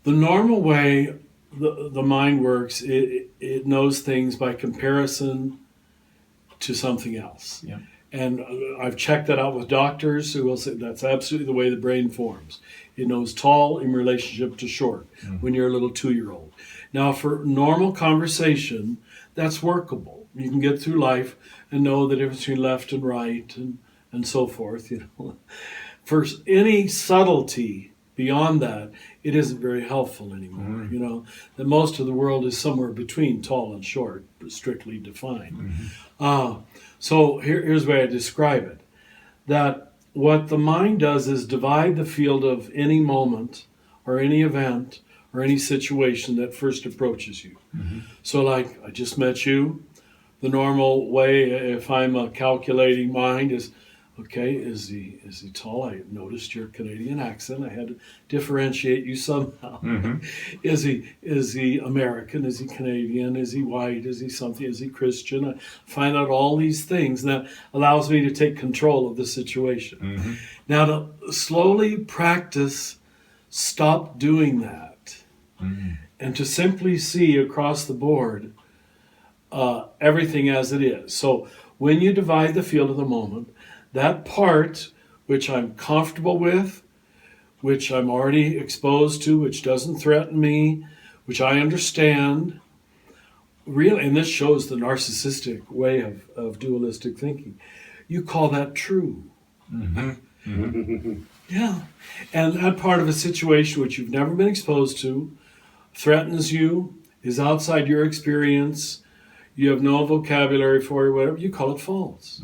The normal way the mind works, it knows things by comparison to something else. Yeah. And I've checked that out with doctors who will say that's absolutely the way the brain forms. It knows tall in relationship to short when you're a little 2-year-old. Now, for normal conversation, that's workable. You can get through life and know the difference between left and right and so forth. For any subtlety beyond that, it isn't very helpful anymore. That most of the world is somewhere between tall and short, strictly defined. So here's the way I describe it. That what the mind does is divide the field of any moment or any event or any situation that first approaches you. So like, I just met you. The normal way, if I'm a calculating mind, is, okay, is he tall? I noticed your Canadian accent. I had to differentiate you somehow. Is he American? Is he Canadian? Is he white? Is he something? Is he Christian? I find out all these things, and that allows me to take control of the situation. Now, to slowly practice, stop doing that, and to simply see across the board everything as it is. So when you divide the field of the moment, that part which I'm comfortable with, which I'm already exposed to, which doesn't threaten me, which I understand, really, and this shows the narcissistic way of dualistic thinking, you call that true. Yeah. And that part of a situation which you've never been exposed to, threatens you, is outside your experience, you have no vocabulary for it, whatever, you call it false.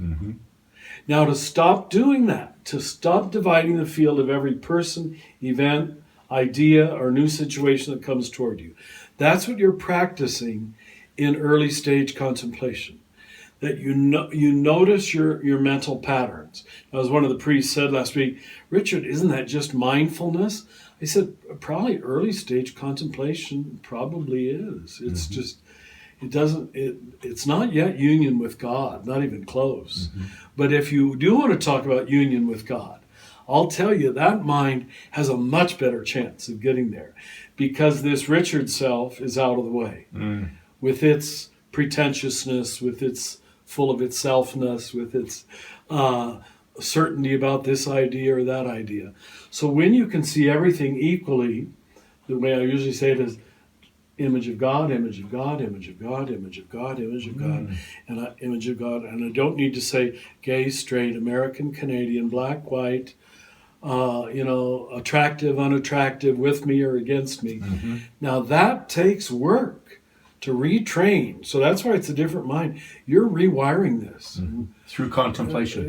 Now, to stop doing that, to stop dividing the field of every person, event, idea, or new situation that comes toward you, that's what you're practicing in early stage contemplation. That you notice your mental patterns. As one of the priests said last week, Richard, isn't that just mindfulness? I said, probably early stage contemplation probably is. It's just, it's not yet union with God, not even close. But if you do want to talk about union with God, I'll tell you that mind has a much better chance of getting there, because this Richard self is out of the way with its pretentiousness, with its full of itselfness, with its certainty about this idea or that idea. So when you can see everything equally, the way I usually say it is image of God, image of God, image of God, image of God, image of God, and image of God. And I don't need to say gay, straight, American, Canadian, black, white, attractive, unattractive, with me or against me. Now that takes work to retrain. So that's why it's a different mind. You're rewiring this. Through contemplation.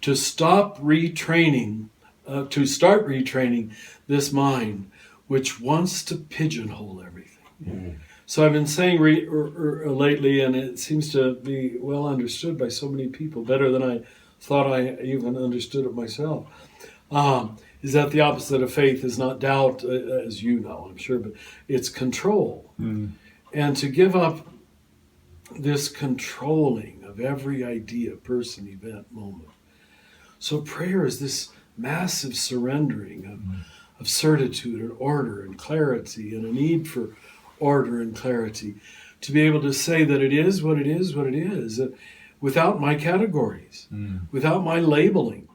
To stop retraining, to start retraining this mind, which wants to pigeonhole everything. So I've been saying lately, and it seems to be well understood by so many people, better than I thought I even understood it myself, is that the opposite of faith is not doubt, as you know, I'm sure, but it's control. And to give up this controlling of every idea, person, event, moment. So prayer is this massive surrendering of certitude and order and clarity, and a need for order and clarity, to be able to say that it is what it is, what it is, without my categories, without my labeling.